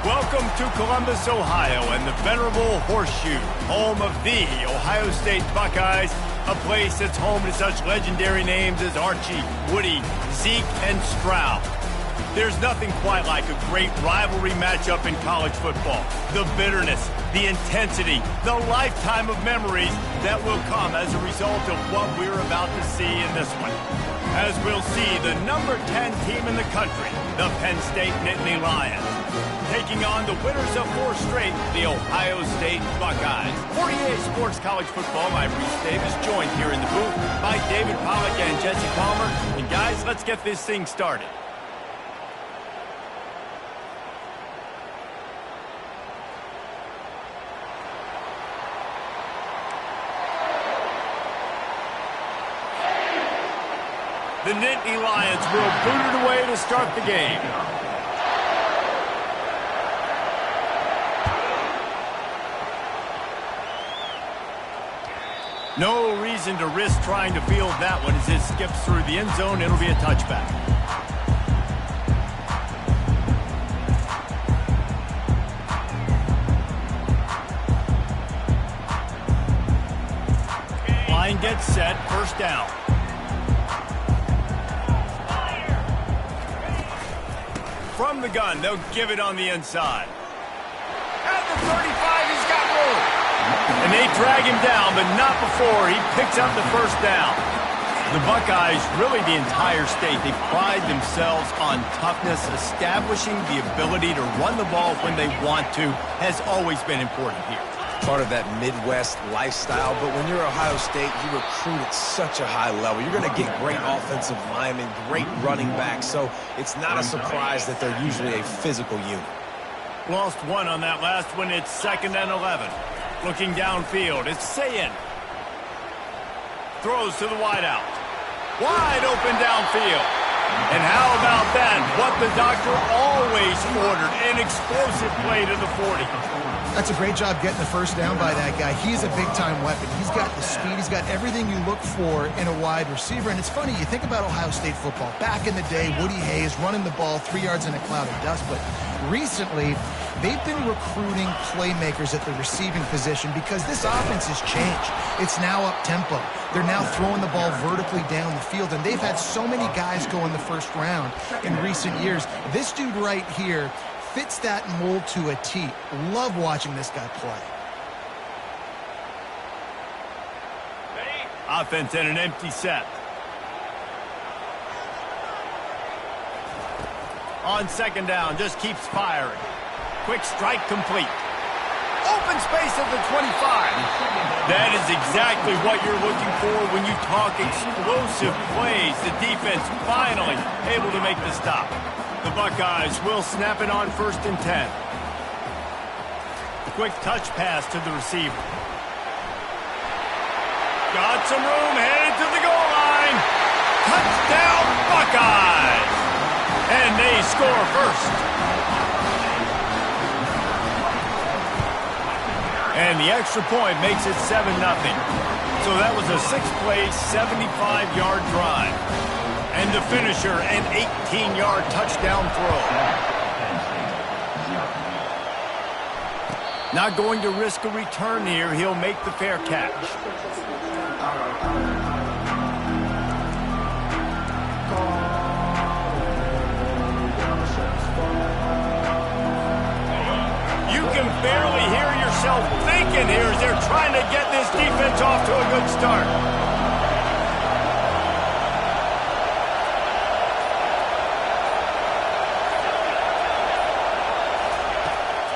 Welcome to Columbus, Ohio, and the venerable Horseshoe, home of the Ohio State Buckeyes, a place that's home to such legendary names as Archie, Woody, Zeke, and Stroud. There's nothing quite like a great rivalry matchup in college football. The bitterness, the intensity, the lifetime of memories that will come as a result of what we're about to see in this one. As we'll see the number 10 team in the country, the Penn State Nittany Lions, taking on the winners of 4 straight, the Ohio State Buckeyes. For EA Sports College Football, I'm Reese Davis, joined here in the booth by David Pollack and Jesse Palmer. And guys, let's get this thing started. The Nittany Lions will boot it away to start the game. No reason to risk trying to field that one as it skips through the end zone. It'll be a touchback. Line gets set, first down. From the gun, they'll give it on the inside. At the 35, he's got room. And they drag him down, but not before he picks up the first down. The Buckeyes, really the entire state, they pride themselves on toughness. Establishing the ability to run the ball when they want to has always been important here. Part of that Midwest lifestyle, but when you're Ohio State, you recruit at such a high level. You're going to get great offensive linemen, great running backs, so it's not a surprise that they're usually a physical unit. Lost one on that last one. It's 2nd and 11. Looking downfield, it's Sayin. Throws to the wideout. Wide open downfield. And how about that? What the doctor always ordered, an explosive play to the 40. That's a great job getting the first down by that guy. He's a big-time weapon. He's got the speed. He's got everything you look for in a wide receiver. And it's funny, you think about Ohio State football. Back in the day, Woody Hayes running the ball 3 yards in a cloud of dust. But recently, they've been recruiting playmakers at the receiving position because this offense has changed. It's now up-tempo. They're now throwing the ball vertically down the field. And they've had so many guys go in the first round in recent years. This dude right here fits that mold to a T. Love watching this guy play. Offense in an empty set. On 2nd down, just keeps firing. Quick strike complete. Open space at the 25. That is exactly what you're looking for when you talk explosive plays. The defense finally able to make the stop. The Buckeyes will snap it on 1st and 10. Quick touch pass to the receiver. Got some room, headed to the goal line. Touchdown, Buckeyes! And they score first. And the extra point makes it 7-0. So that was a 6-play, 75-yard drive. And the finisher, an 18-yard touchdown throw. Not going to risk a return here. He'll make the fair catch. You can barely hear yourself thinking here as they're trying to get this defense off to a good start.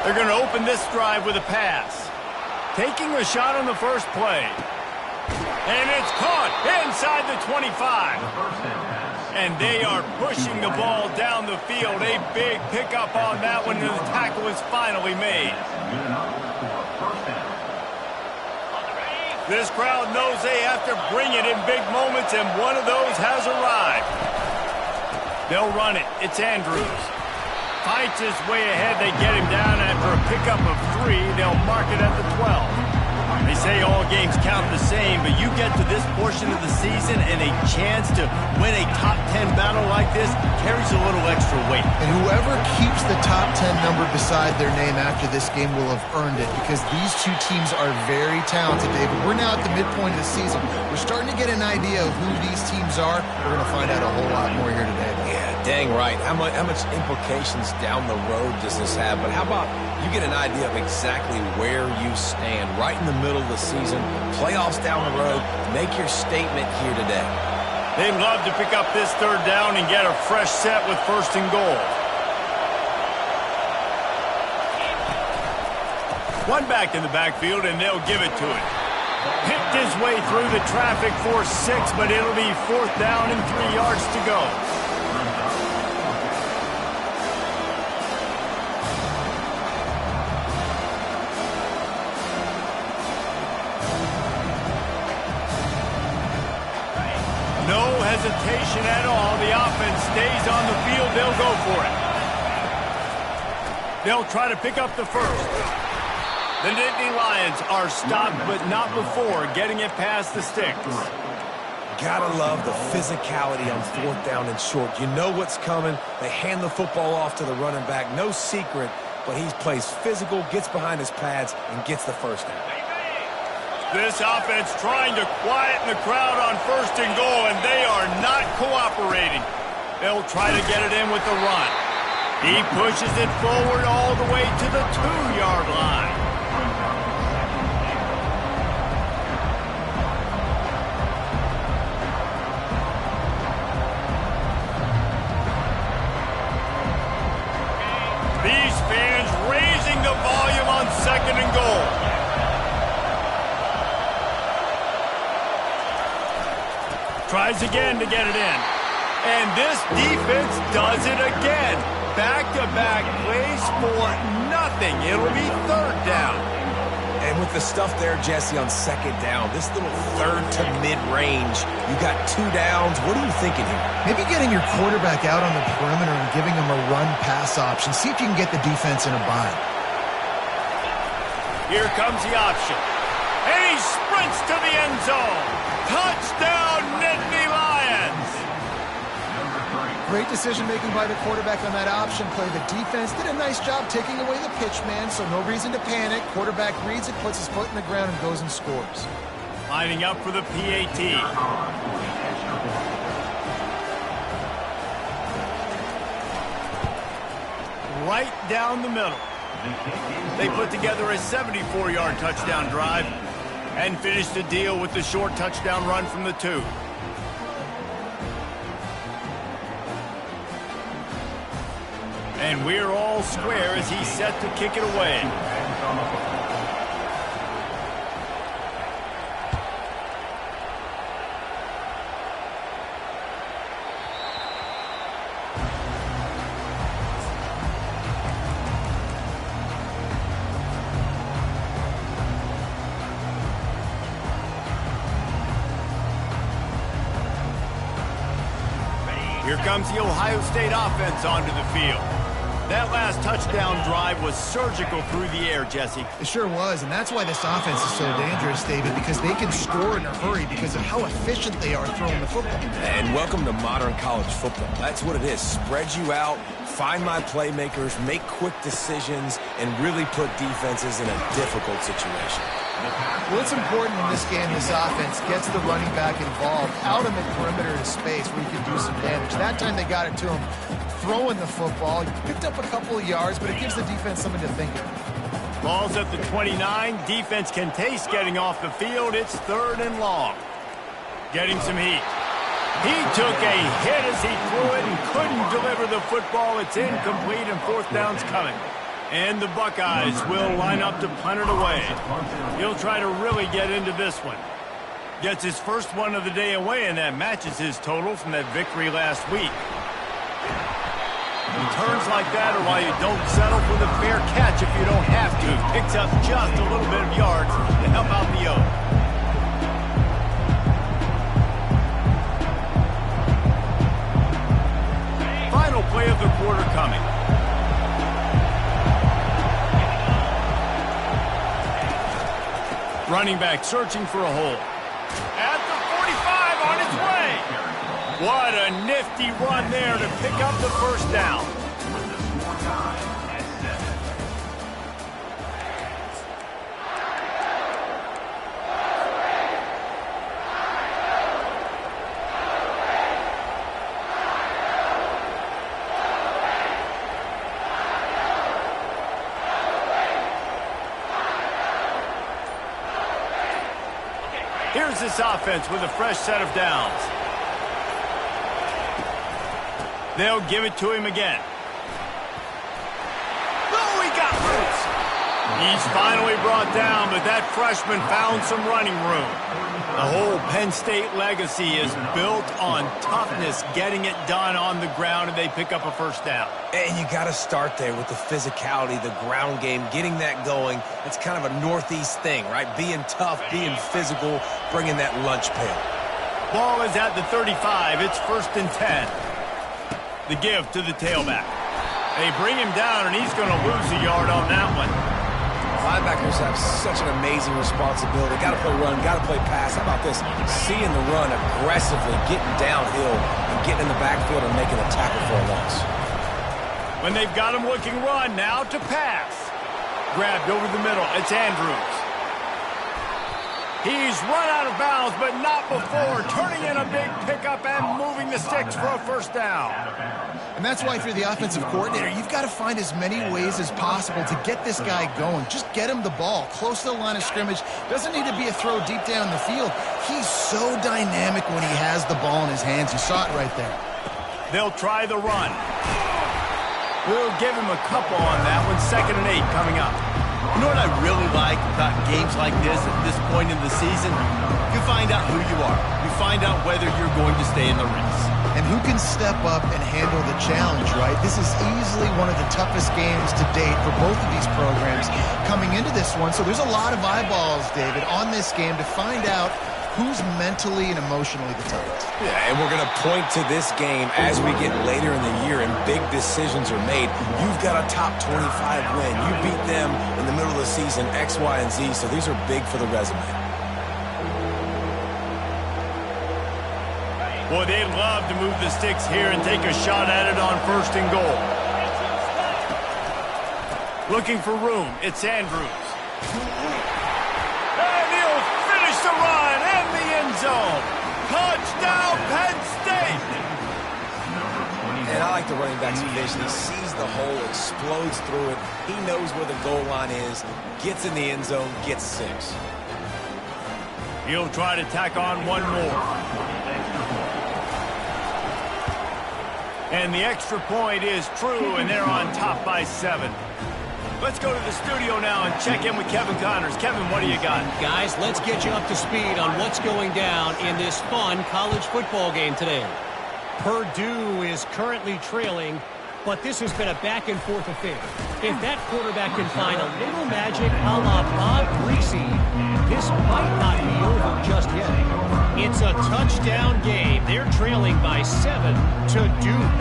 They're going to open this drive with a pass. Taking a shot on the first play. And it's caught inside the 25. And they are pushing the ball down the field. A big pickup on that one, and the tackle is finally made. This crowd knows they have to bring it in big moments, and one of those has arrived. They'll run it. It's Andrews. Fights his way ahead. They get him down after a pickup of 3. They'll mark it at the 12. They say all games count the same, but you get to this portion of the season and a chance to win a top 10 battle like this carries a little extra weight. And whoever keeps the top 10 number beside their name after this game will have earned it, because these two teams are very talented, David. We're now at the midpoint of the season. We're starting to get an idea of who these teams are. We're going to find out a whole lot more here today. Yeah, dang right. How much implications down the road does this have? But how about you get an idea of exactly where you stand right in the middle of the season, playoffs down the road, make your statement here today. They'd love to pick up this third down and get a fresh set with 1st and goal. One back in the backfield, and they'll give it to him. Picked his way through the traffic for 6, but it'll be 4th down and 3 yards to go. No hesitation at all. The offense stays on the field. They'll go for it. They'll try to pick up the first. The Nittany Lions are stopped, but not before getting it past the sticks. Gotta love the physicality on 4th down and short. You know what's coming. They hand the football off to the running back. No secret, but he plays physical, gets behind his pads, and gets the first down. This offense trying to quieten the crowd on 1st and goal, and they are not cooperating. They'll try to get it in with the run. He pushes it forward all the way to the 2-yard line. These fans raising the volume on 2nd and goal. Tries again to get it in. And this defense does it again. Back-to-back plays for nothing. It'll be 3rd down. And with the stuff there, Jesse, on 2nd down, this little 3rd to mid-range, you got 2 downs. What are you thinking here? Maybe getting your quarterback out on the perimeter and giving him a run-pass option. See if you can get the defense in a bind. Here comes the option. And he sprints to the end zone. Touchdown, Nittany Lions! Great decision-making by the quarterback on that option play. The defense did a nice job taking away the pitch man, so no reason to panic. Quarterback reads it, puts his foot in the ground, and goes and scores. Lining up for the PAT. Right down the middle. They put together a 74-yard touchdown drive and finished the deal with the short touchdown run from the 2. And we're all square as he's set to kick it away. Here comes the Ohio State offense onto the field. That last touchdown drive was surgical through the air, Jesse. It sure was, and that's why this offense is so dangerous, David, because they can score in a hurry because of how efficient they are throwing the football. And welcome to modern college football. That's what it is. Spread you out, find my playmakers, make quick decisions, and really put defenses in a difficult situation. Well, it's important in this game, this offense gets the running back involved, out on the perimeter of space where you can do some damage. That time they got it to him throwing the football. He picked up a couple of yards, but it gives the defense something to think of. Ball's at the 29. Defense can taste getting off the field. It's 3rd and long. Getting some heat. He took a hit as he threw it and couldn't deliver the football. It's incomplete, and 4th down's coming. And the Buckeyes will line up to punt it away. He'll try to really get into this one. Gets his first one of the day away, and that matches his total from that victory last week. Turns like that are why you don't settle for the fair catch if you don't have to. Picks up just a little bit of yards to help out the O. Final play of the quarter coming. running back searching for a hole. At the 45 on its way. What a nifty run there to pick up the first down. Here's this offense with a fresh set of downs. They'll give it to him again. Oh, he got loose. He's finally brought down, but that freshman found some running room. The whole Penn State legacy is built on toughness, getting it done on the ground, and they pick up a first down. And you got to start there with the physicality, the ground game, getting that going. It's kind of a Northeast thing, right? Being tough, being physical, bringing that lunch pail. Ball is at the 35. It's 1st and 10. The give to the tailback. They bring him down, and he's going to lose a yard on that one. Linebackers have such an amazing responsibility. Got to play run, got to play pass. How about this? Seeing the run aggressively, getting downhill, and getting in the backfield and making a tackle for a loss. When they've got him looking run, now to pass. Grabbed over the middle. It's Andrews. He's run out of bounds, but not before. Turning in a big pickup and moving the sticks for a first down. And that's why if you're the offensive coordinator, you've got to find as many ways as possible to get this guy going. Just get him the ball close to the line of scrimmage. Doesn't need to be a throw deep down the field. He's so dynamic when he has the ball in his hands. You saw it right there. They'll try the run. We'll give him a couple on that one. 2nd and 8 coming up. You know what I really like about games like this at this point in the season? You find out who you are. You find out whether you're going to stay in the race. And who can step up and handle the challenge, right? This is easily one of the toughest games to date for both of these programs coming into this one. So there's a lot of eyeballs, David, on this game to find out who's mentally and emotionally the toughest. Yeah, and we're going to point to this game as we get later in the year and big decisions are made. You've got a top 25 win. You beat them in the middle of the season, X, Y, and Z, so these are big for the resume. Boy, they'd love to move the sticks here and take a shot at it on 1st and goal. Looking for room. It's Andrews. And he'll finish the run and the end zone. Touchdown, Penn State! And I like the running back's vision. He sees the hole, explodes through it. He knows where the goal line is, gets in the end zone, gets 6. He'll try to tack on one more. And the extra point is true, and they're on top by 7. Let's go to the studio now and check in with Kevin Connors. Kevin, what do you got? Guys, let's get you up to speed on what's going down in this fun college football game today. Purdue is currently trailing, but this has been a back-and-forth affair. If that quarterback can find a little magic a la Bob Greasy, this might not be over just yet. It's a touchdown game. They're trailing by 7 to Duke.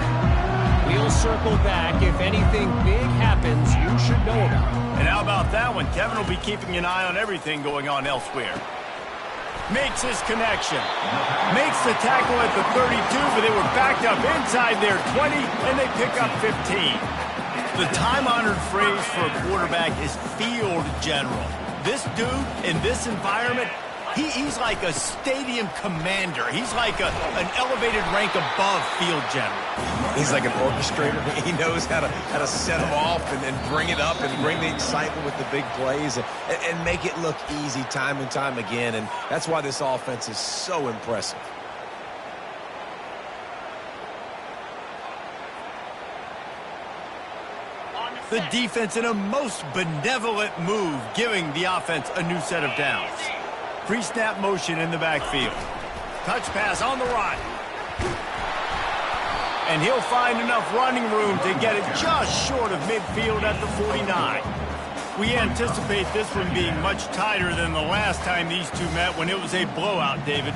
We'll circle back. If anything big happens, you should know about it. And how about that one? Kevin will be keeping an eye on everything going on elsewhere. Makes his connection. Makes the tackle at the 32, but they were backed up inside their 20, and they pick up 15. The time-honored phrase for a quarterback is field general. This dude, in this environment, he's like a stadium commander. He's like an elevated rank above field general. He's like an orchestrator. He knows how to set them off and then bring it up and bring the excitement with the big plays and make it look easy time and time again. And that's why this offense is so impressive. The defense in a most benevolent move, giving the offense a new set of downs. Pre-snap motion in the backfield. Touch pass on the run. And he'll find enough running room to get it just short of midfield at the 49. We anticipate this one being much tighter than the last time these two met when it was a blowout, David.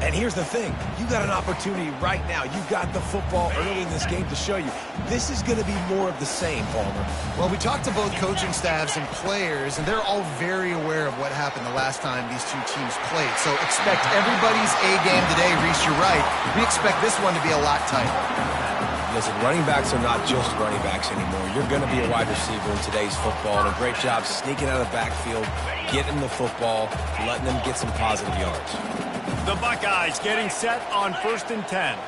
And here's the thing. You got an opportunity right now. You got the football early in this game to show you. This is going to be more of the same, Palmer. Well, we talked to both coaching staffs and players, and they're all very aware of what happened the last time these two teams played. So expect everybody's A game today. Reese, you're right. We expect this one to be a lot tighter. Listen, running backs are not just running backs anymore. You're going to be a wide receiver in today's football, and a great job sneaking out of the backfield, getting the football, letting them get some positive yards. The Buckeyes getting set on 1st and 10.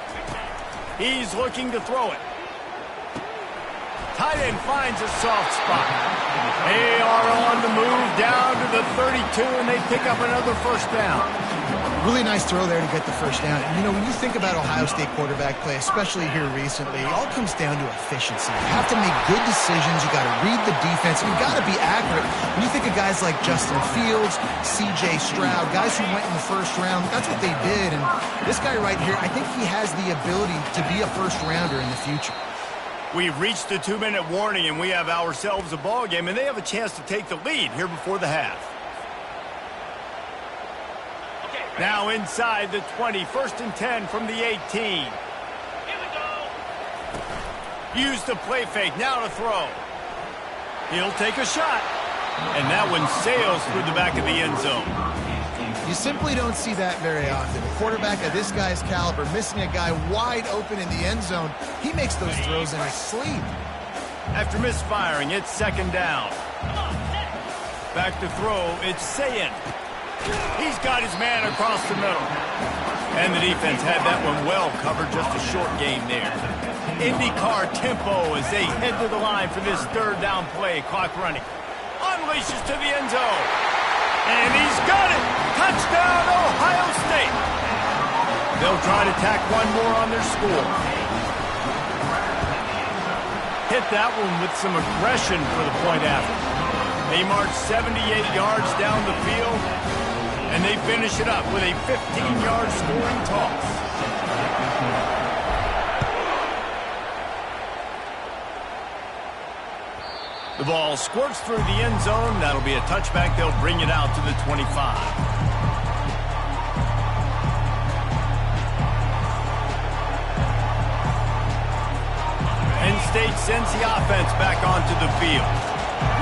He's looking to throw it. Tight end finds a soft spot. They are on the move down to the 32, and they pick up another first down. Really nice throw there to get the first down. And, you know, when you think about Ohio State quarterback play, especially here recently, it all comes down to efficiency. You have to make good decisions. You got to read the defense. And you got to be accurate. When you think of guys like Justin Fields, C.J. Stroud, guys who went in the first round, that's what they did. And this guy right here, I think he has the ability to be a first-rounder in the future. We've reached the 2-minute warning, and we have ourselves a ball game, and they have a chance to take the lead here before the half. Now inside the 20, 1st and 10 from the 18. Here we go. Use the play fake, now to throw. He'll take a shot. And that one sails through the back of the end zone. You simply don't see that very often. A quarterback of this guy's caliber missing a guy wide open in the end zone. He makes those throws in his sleep. After misfiring, it's 2nd down. Back to throw, it's Sayin. He's got his man across the middle. And the defense had that one well covered, just a short game there. IndyCar tempo as they head to the line for this 3rd down play. Clock running. Unleashes to the end zone. And he's got it. Touchdown, Ohio State. They'll try to tack one more on their score. Hit that one with some aggression for the point after. They march 78 yards down the field. And they finish it up with a 15-yard scoring toss. The ball squirts through the end zone. That'll be a touchback. They'll bring it out to the 25. Penn State sends the offense back onto the field.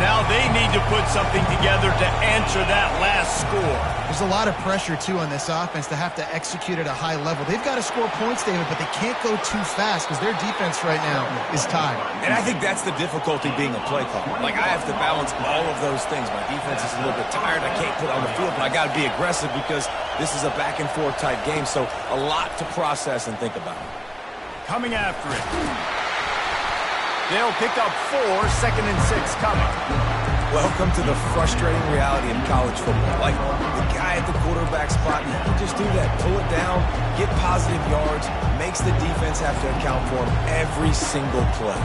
Now they need to put something together to answer that last score. There's a lot of pressure, too, on this offense to have to execute at a high level. They've got to score points, David, but they can't go too fast because their defense right now is tied. And I think that's the difficulty being a play caller. Like, I have to balance all of those things. My defense is a little bit tired. I can't put on the field, but I got to be aggressive because this is a back-and-forth type game, so a lot to process and think about. Coming after it. They'll pick up 4, 2nd and 6 coming. Welcome to the frustrating reality of college football. Like, the guy at the quarterback spot, he can just do that. Pull it down, get positive yards, makes the defense have to account for him every single play.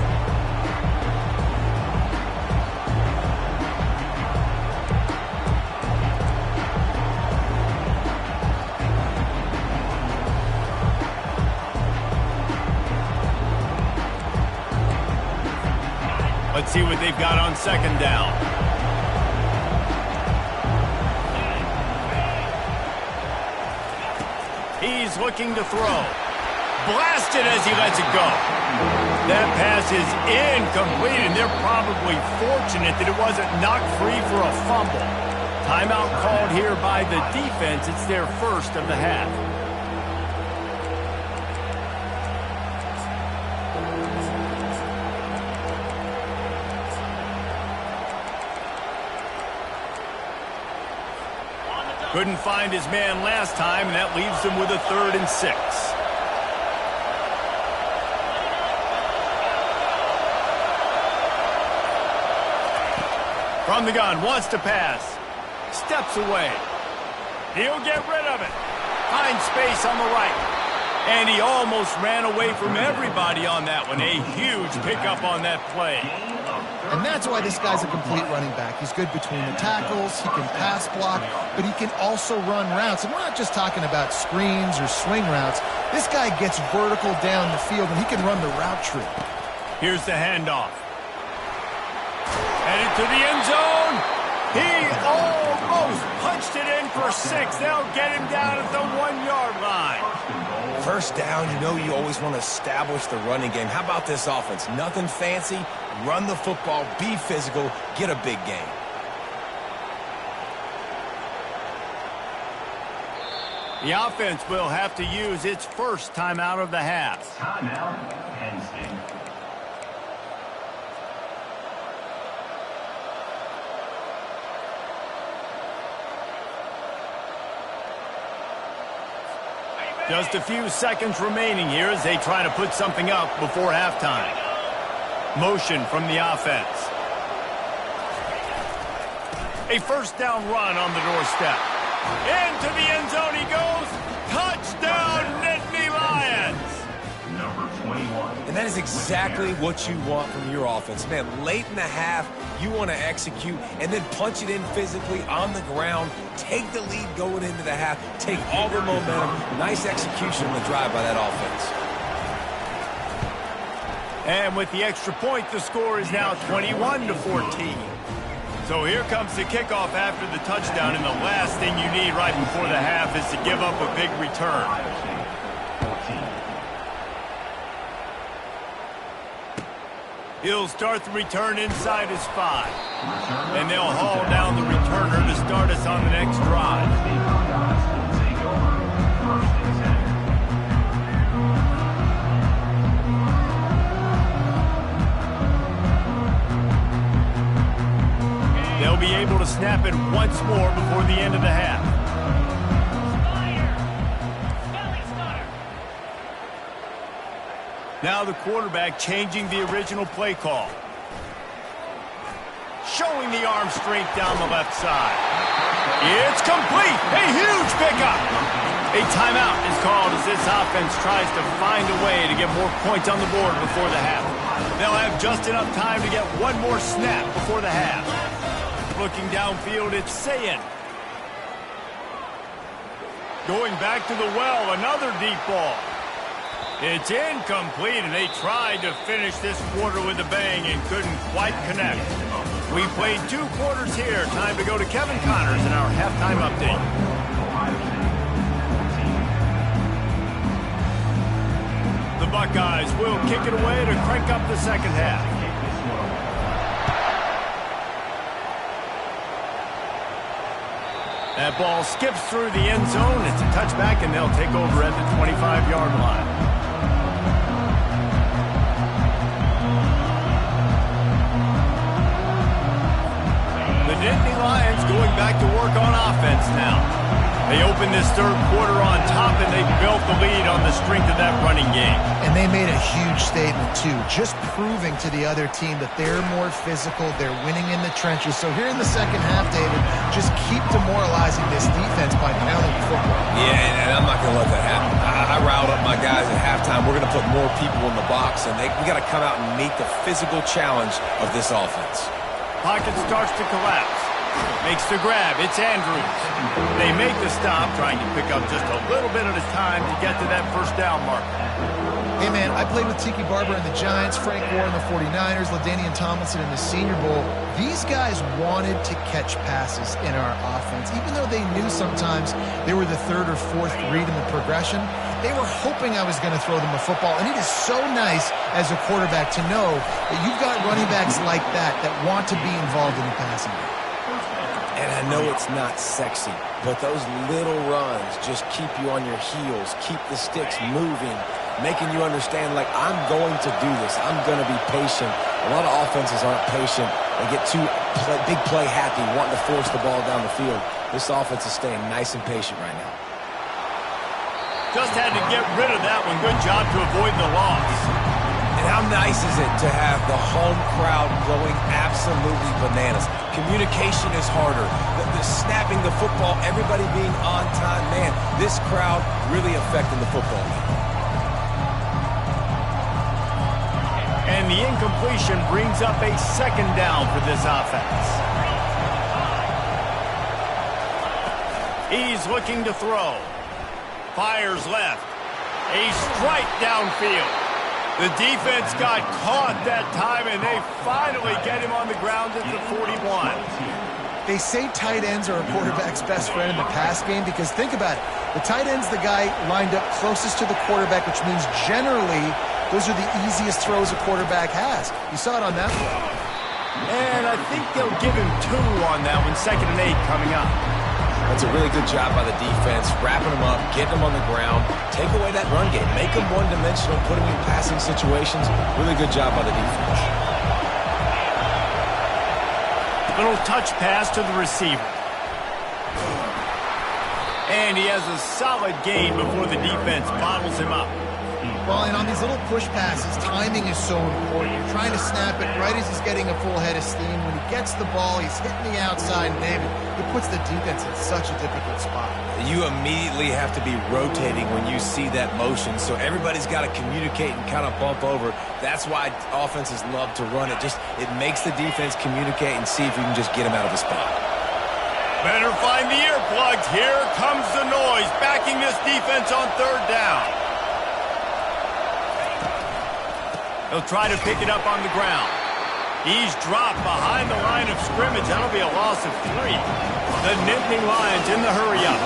Let's see what they've got on 2nd down. He's looking to throw. Blasted as he lets it go. That pass is incomplete, and they're probably fortunate that it wasn't knocked free for a fumble. Timeout called here by the defense. It's their first of the half. Couldn't find his man last time, and that leaves him with a 3rd and 6. From the gun, wants to pass. Steps away. He'll get rid of it. Finds space on the right. And he almost ran away from everybody on that one. A huge pickup on that play. And that's why this guy's a complete running back. He's good between the tackles, he can pass block, but he can also run routes. And we're not just talking about screens or swing routes. This guy gets vertical down the field, and he can run the route tree. Here's the handoff. Headed to the end zone. He almost punched it in for 6. They'll get him down at the 1-yard line. First down, you know you always want to establish the running game. How about this offense? Nothing fancy. Run the football, be physical, get a big gain. The offense will have to use its first timeout of the half. Timeout, Penn State. Just a few seconds remaining here as they try to put something up before halftime. Motion from the offense. A first down run on the doorstep. Into the end zone he goes. Touchdown, Nittany Lions. Number 21. And that is exactly what you want from your offense. Man, late in the half, you want to execute and then punch it in physically on the ground. Take the lead going into the half. Take all the momentum. Nice execution on the drive by that offense. And with the extra point, the score is now 21-14. So here comes the kickoff after the touchdown, and the last thing you need right before the half is to give up a big return. He'll start the return inside his 5. And they'll haul down the returner to start us on the next drive. They'll be able to snap it once more before the end of the half. Now the quarterback changing the original play call. Showing the arm strength down the left side. It's complete. A huge pickup. A timeout is called as this offense tries to find a way to get more points on the board before the half. They'll have just enough time to get one more snap before the half. Looking downfield, it's Sayin. Going back to the well, another deep ball. It's incomplete, and they tried to finish this quarter with a bang and couldn't quite connect. We played 2 quarters here. Time to go to Kevin Connors in our halftime update. The Buckeyes will kick it away to crank up the second half. That ball skips through the end zone. It's a touchback, and they'll take over at the 25-yard line. The Nittany Lions going back to work on offense now. They opened this third quarter on top, and they built the lead on the strength of that running game. And they made a huge statement, too, just proving to the other team that they're more physical, they're winning in the trenches. So here in the second half, David, just keep demoralizing this defense by pounding the football. Yeah, and I'm not going to let that happen. I riled up my guys at halftime. We're going to put more people in the box, and we got to come out and meet the physical challenge of this offense. Pocket starts to collapse. Makes the grab. It's Andrews. They make the stop, trying to pick up just a little bit at a time to get to that first down marker. Hey, man, I played with Tiki Barber in the Giants, Frank Gore in the 49ers, LaDainian Tomlinson in the Senior Bowl. These guys wanted to catch passes in our offense. Even though they knew sometimes they were the third or fourth read in the progression, they were hoping I was going to throw them a football. And it is so nice as a quarterback to know that you've got running backs like that want to be involved in the passing game. And I know it's not sexy, but those little runs just keep you on your heels, keep the sticks moving, making you understand, like, I'm going to do this. I'm going to be patient. A lot of offenses aren't patient. They get too big play happy, wanting to force the ball down the field. This offense is staying nice and patient right now. Just had to get rid of that one. Good job to avoid the loss. And how nice is it to have the home crowd going absolutely bananas? Communication is harder. The snapping the football, everybody being on time. Man, this crowd really affecting the football game. And the incompletion brings up a second down for this offense. He's looking to throw. Fires left. A strike downfield. The defense got caught that time, and they finally get him on the ground at the 41. They say tight ends are a quarterback's best friend in the pass game because think about it. The tight end's the guy lined up closest to the quarterback, which means generally those are the easiest throws a quarterback has. You saw it on that play. And I think they'll give him 2 on that one, 2nd and 8 coming up. That's a really good job by the defense, wrapping them up, getting them on the ground, take away that run game, make them one-dimensional, put them in passing situations. Really good job by the defense. Little touch pass to the receiver. And he has a solid gain before the defense bottles him up. Well, and on these little push passes, timing is so important. You're trying to snap it right as he's getting a full head of steam. When he gets the ball, he's hitting the outside, and David, it puts the defense in such a difficult spot. You immediately have to be rotating when you see that motion, so everybody's got to communicate and kind of bump over. That's why offenses love to run it. It makes the defense communicate and see if you can just get him out of the spot. Better find the earplugs. Here comes the noise, backing this defense on 3rd down. He'll try to pick it up on the ground. He's dropped behind the line of scrimmage. That'll be a loss of 3. The Nittany Lions in the hurry-up.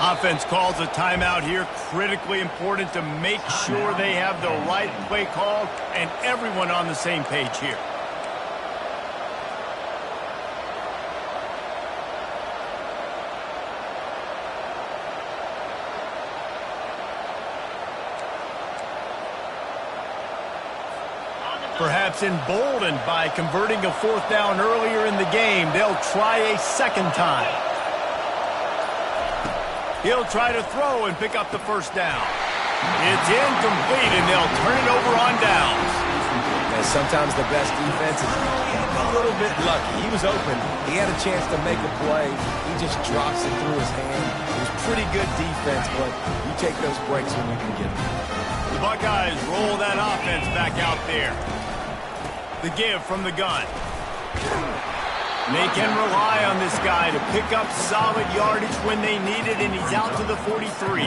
Offense calls a timeout here. Critically important to make sure they have the right play called and everyone on the same page here. Perhaps emboldened by converting a 4th down earlier in the game, they'll try a 2nd time. He'll try to throw and pick up the 1st down. It's incomplete, and they'll turn it over on downs. And sometimes the best defense is getting a little bit lucky. He was open. He had a chance to make a play. He just drops it through his hand. It was pretty good defense, but you take those breaks when you can get them. The Buckeyes roll that offense back out there. The give from the gun. They can rely on this guy to pick up solid yardage when they need it, and he's out to the 43.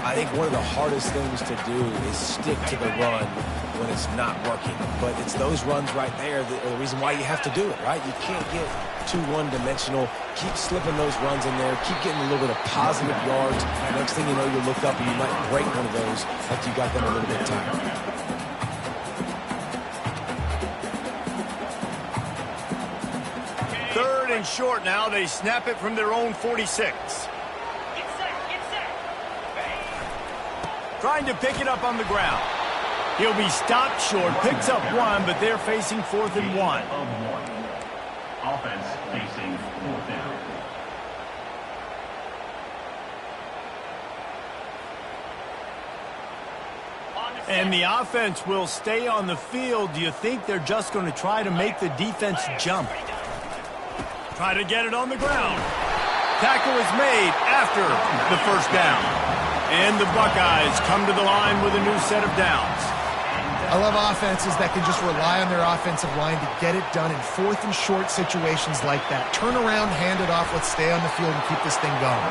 I think one of the hardest things to do is stick to the run when it's not working. But it's those runs right there that are the reason why you have to do it, right? You can't get too one-dimensional. Keep slipping those runs in there. Keep getting a little bit of positive yards. Next thing you know, you look up and you might break one of those after you got them a little bit tired. 3rd and short now. They snap it from their own 46. Trying to pick it up on the ground. He'll be stopped short, picks up 1, but they're facing 4th and 1. Offense facing 4th down. And the offense will stay on the field. Do you think they're just going to try to make the defense jump? Try to get it on the ground. Tackle is made after the 1st down. And the Buckeyes come to the line with a new set of downs. I love offenses that can just rely on their offensive line to get it done in 4th and short situations like that. Turn around, hand it off, let's stay on the field and keep this thing going.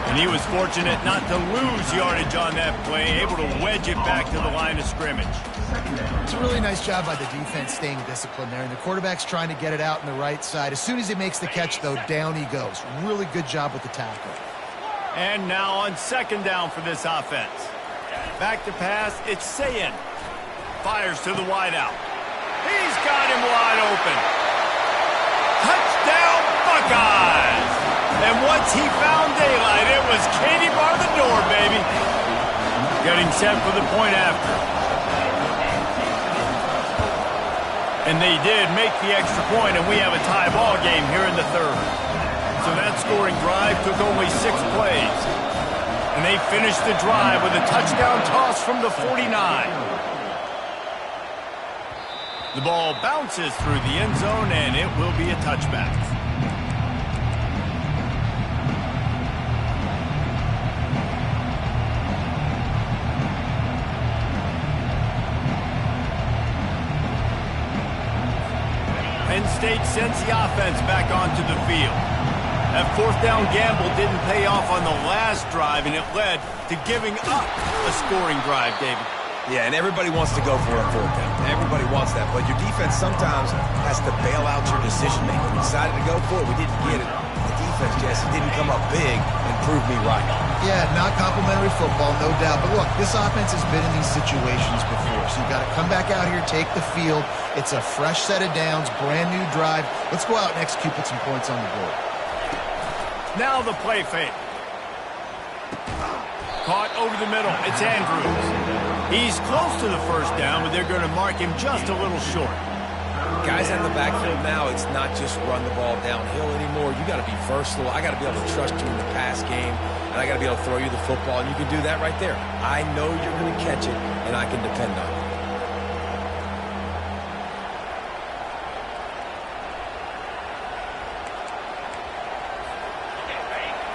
And he was fortunate not to lose yardage on that play, able to wedge it back to the line of scrimmage. It's a really nice job by the defense staying disciplined there, and the quarterback's trying to get it out on the right side. As soon as he makes the catch, though, down he goes. Really good job with the tackle. And now on 2nd down for this offense. Back to pass, it's Sayin. Fires to the wideout. He's got him wide open. Touchdown, Buckeyes! And once he found daylight, it was Katie bar the door, baby. Getting set for the point after. And they did make the extra point, and we have a tie ball game here in the 3rd. So that scoring drive took only 6 plays. And they finished the drive with a touchdown toss from the 49. The ball bounces through the end zone, and it will be a touchback. Penn State sends the offense back onto the field. That fourth down gamble didn't pay off on the last drive, and it led to giving up a scoring drive, David. Yeah, and everybody wants to go for a fourth down. Everybody wants that, but your defense sometimes has to bail out your decision-making. We decided to go for it. We didn't get it. The defense, Jesse, didn't come up big and prove me right. Yeah, not complimentary football, no doubt. But look, this offense has been in these situations before, so you got to come back out here, take the field. It's a fresh set of downs, brand new drive. Let's go out and execute, put some points on the board. Now the play fake. Caught over the middle. It's Andrews. He's close to the first down, but they're going to mark him just a little short. Guys in the backfield now, it's not just run the ball downhill anymore. You got to be versatile. I got to be able to trust you in the pass game, and I got to be able to throw you the football, and you can do that right there. I know you're going to catch it, and I can depend on it.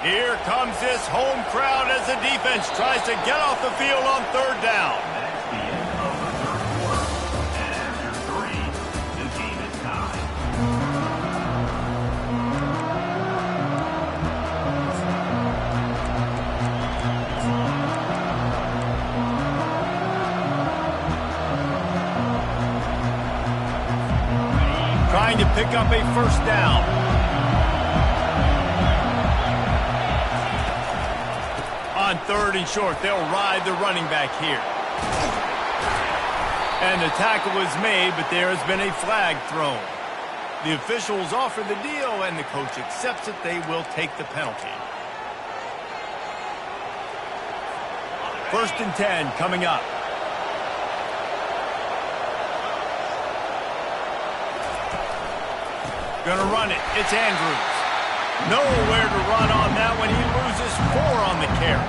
Here comes this home crowd as the defense tries to get off the field on third down. That's the end of the third quarter. And after 3, the game is tied. Trying to pick up a first down. On third and short, they'll ride the running back here. And the tackle is made, but there has been a flag thrown. The officials offer the deal, and the coach accepts it. They will take the penalty. 1st and 10 coming up. Gonna run it. It's Andrews. Nowhere to run on that one. He loses 4 on the carry.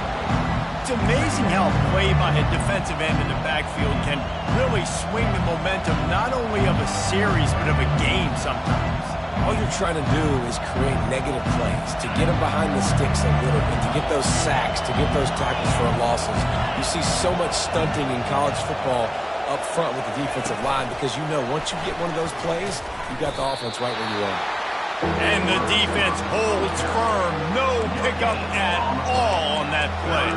It's amazing how a play by a defensive end in the backfield can really swing the momentum not only of a series but of a game sometimes. All you're trying to do is create negative plays, to get them behind the sticks a little bit, to get those sacks, to get those tackles for losses. You see so much stunting in college football up front with the defensive line because you know once you get one of those plays, you got the offense right where you are. And the defense holds firm. No pickup at all on that play.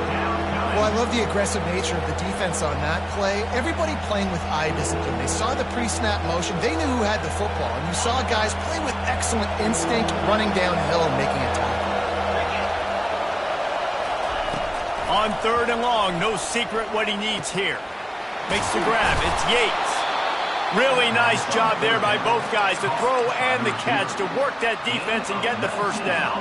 Well, I love the aggressive nature of the defense on that play. Everybody playing with eye discipline. They saw the pre-snap motion. They knew who had the football. And you saw guys play with excellent instinct, running downhill and making a tackle. On third and long, no secret what he needs here. Makes the grab. It's Yates. Really nice job there by both guys to throw and the catch to work that defense and get the first down.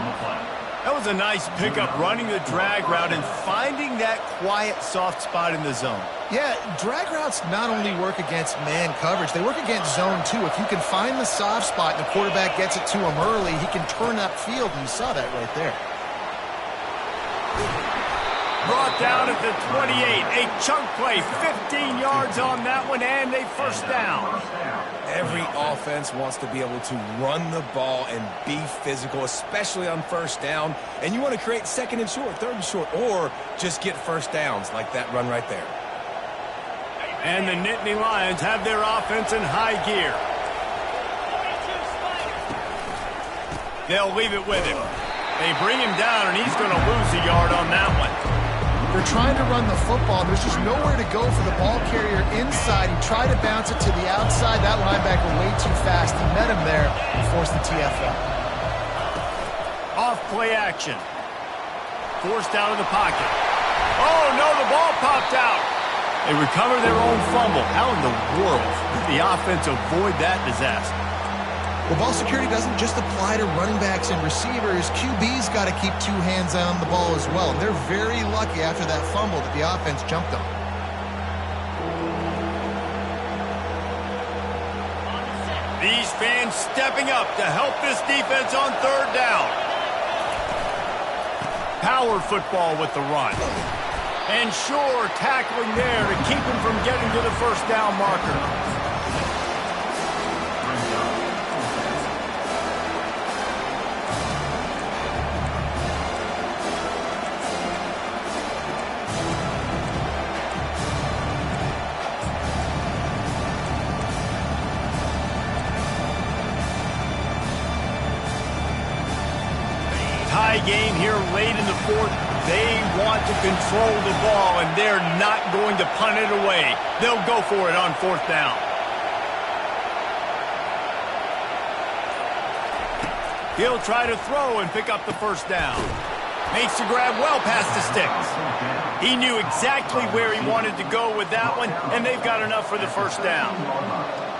That was a nice pickup, running the drag route and finding that quiet, soft spot in the zone. Yeah, drag routes not only work against man coverage, they work against zone too. If you can find the soft spot and the quarterback gets it to him early, he can turn that field, and you saw that right there. Brought down at the 28. A chunk play, 15 yards on that one, and a first down. Every offense wants to be able to run the ball and be physical, especially on first down. And you want to create second and short, third and short, or just get first downs like that run right there. And the Nittany Lions have their offense in high gear. They'll leave it with him. They bring him down, and he's going to lose a yard on that one. They're trying to run the football. There's just nowhere to go for the ball carrier inside. He tried to bounce it to the outside. That linebacker way too fast. He met him there and forced the TFL. Off play action. Forced out of the pocket. Oh, no, the ball popped out. They recover their own fumble. How in the world did the offense avoid that disaster? Well, ball security doesn't just apply to running backs and receivers. QB's got to keep 2 hands on the ball as well. And they're very lucky after that fumble that the offense jumped on. These fans stepping up to help this defense on third down. Power football with the run. And sure, tackling there to keep him from getting to the first down marker. game here late in the fourth. They want to control the ball, and they're not going to punt it away. They'll go for it on fourth down. He'll try to throw and pick up the first down. Makes the grab well past the sticks. He knew exactly where he wanted to go with that one, and they've got enough for the first down.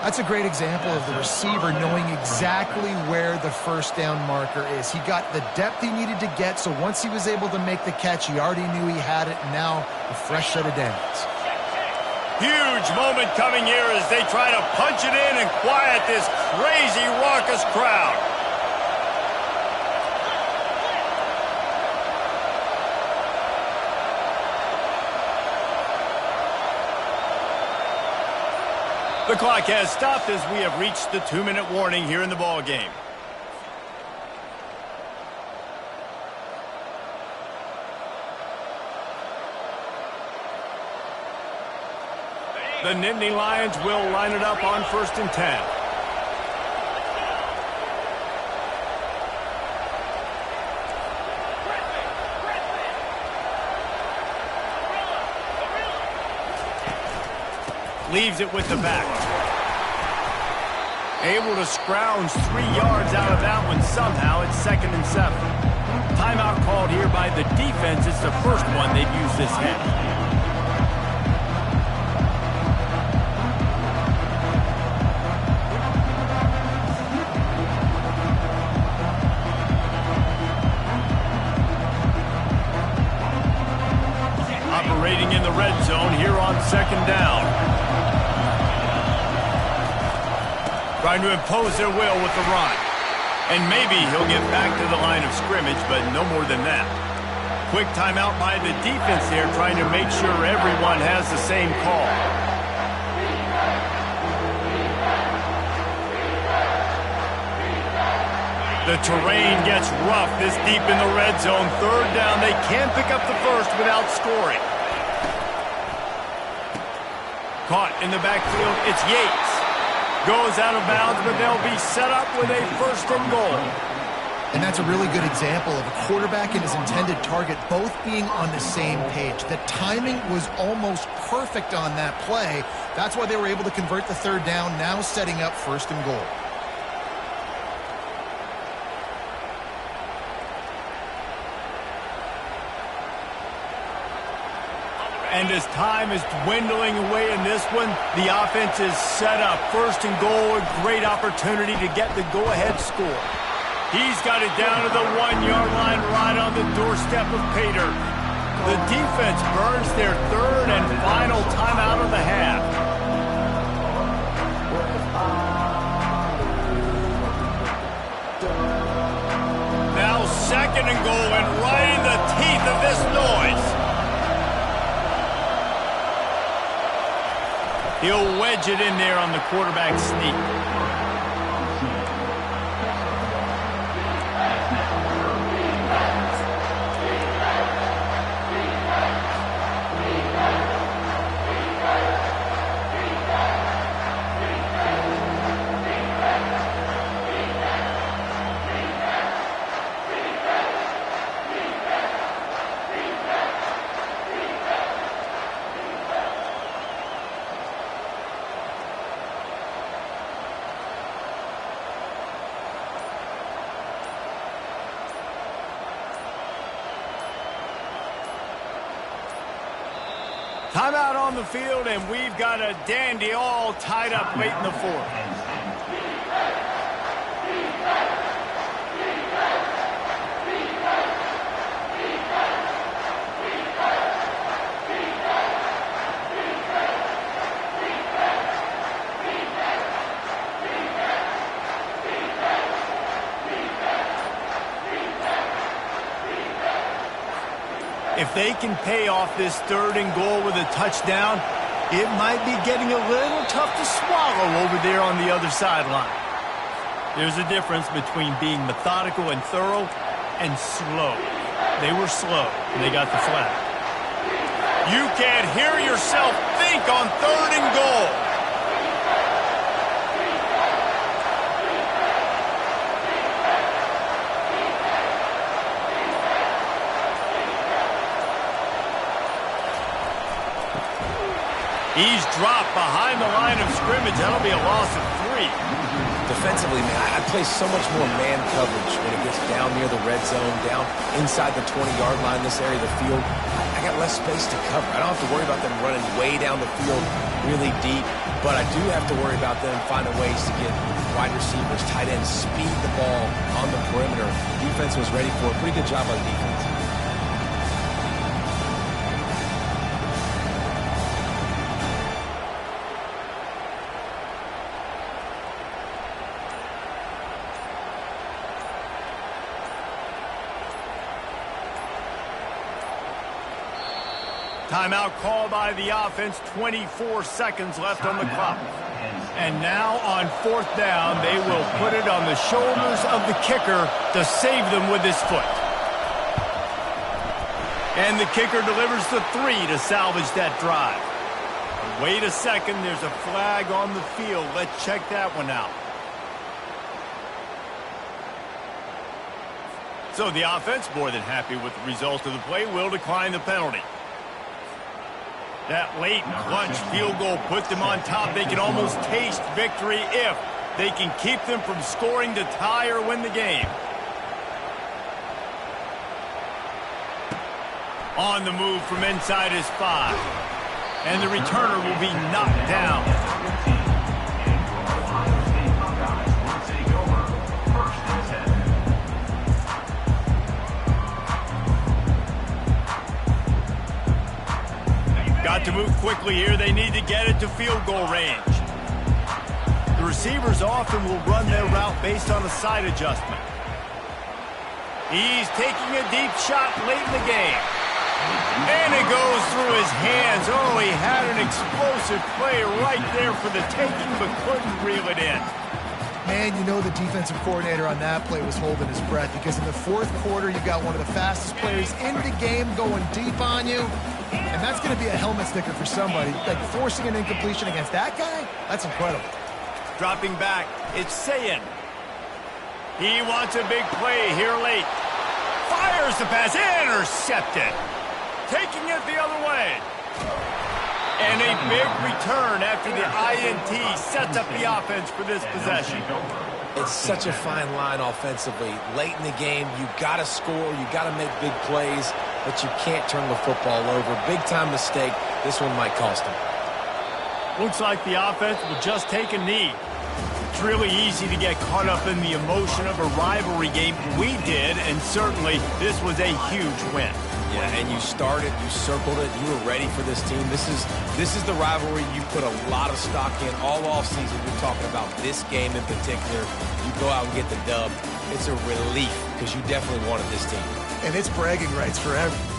That's a great example of the receiver knowing exactly where the first down marker is. He got the depth he needed to get, so once he was able to make the catch, he already knew he had it, and now a fresh set of downs. Huge moment coming here as they try to punch it in and quiet this crazy, raucous crowd. The clock has stopped as we have reached the 2-minute warning here in the ball game. The Nittany Lions will line it up on 1st and 10. Leaves it with the back. Able to scrounge 3 yards out of that one somehow. It's 2nd and 7. Timeout called here by the defense. It's the first one they've used this half. Operating in the red zone here on 2nd down. Trying to impose their will with the run. And maybe he'll get back to the line of scrimmage, but no more than that. Quick timeout by the defense there, trying to make sure everyone has the same call. The terrain gets rough this deep in the red zone. 3rd down, they can pick up the first without scoring. Caught in the backfield, it's Yates. Goes out of bounds, but they'll be set up with a 1st and goal. And that's a really good example of a quarterback and his intended target both being on the same page. The timing was almost perfect on that play. That's why they were able to convert the 3rd down, now setting up 1st and goal. And as time is dwindling away in this one, the offense is set up. 1st and goal, a great opportunity to get the go-ahead score. He's got it down to the 1-yard line right on the doorstep of Pater. The defense burns their 3rd and final timeout of the half. Now 2nd and goal, and right in the teeth of this noise. He'll wedge it in there on the quarterback sneak. Timeout on the field, and we've got a dandy all tied up late in the 4th. If they can pay off this 3rd and goal with a touchdown, it might be getting a little tough to swallow over there on the other sideline. There's a difference between being methodical and thorough and slow. They were slow, and they got the flag. You can't hear yourself think on 3rd and goal. He's dropped behind the line of scrimmage. That'll be a loss of 3. Defensively, man, I play so much more man coverage when it gets down near the red zone, down inside the 20-yard line, this area of the field. I got less space to cover. I don't have to worry about them running way down the field really deep, but I do have to worry about them finding ways to get wide receivers, tight ends, speed the ball on the perimeter. Defense was ready for a pretty good job on defense. Timeout called by the offense. 24 seconds left on the clock. And now on 4th down, they will put it on the shoulders of the kicker to save them with his foot. And the kicker delivers the 3 to salvage that drive. Wait a second, there's a flag on the field. Let's check that one out. So the offense, more than happy with the result of the play, will decline the penalty. That late clutch field goal put them on top. They can almost taste victory if they can keep them from scoring to tie or win the game. On the move from inside his 5. And the returner will be knocked down. Got to move quickly here. They need to get it to field goal range. The receivers often will run their route based on a side adjustment. He's taking a deep shot late in the game. And it goes through his hands. Oh, he had an explosive play right there for the taking, but couldn't reel it in. Man, you know the defensive coordinator on that play was holding his breath, because in the 4th quarter, you got one of the fastest players in the game going deep on you. And that's going to be a helmet sticker for somebody. Like, forcing an incompletion against that guy, that's incredible. Dropping back, it's Sayin. He wants a big play here late. Fires the pass, intercepted. Taking it the other way. And a big return after the INT sets up the offense for this possession. It's such a fine line offensively. Late in the game, you got to score, you got to make big plays, but you can't turn the football over. Big-time mistake. This one might cost them. Looks like the offense will just take a knee. It's really easy to get caught up in the emotion of a rivalry game. We did, and certainly this was a huge win. Yeah, and you started, you circled it, you were ready for this team. This is the rivalry you put a lot of stock in all offseason. You're talking about this game in particular. You go out and get the dub. It's a relief because you definitely wanted this team. And it's bragging rights for everyone.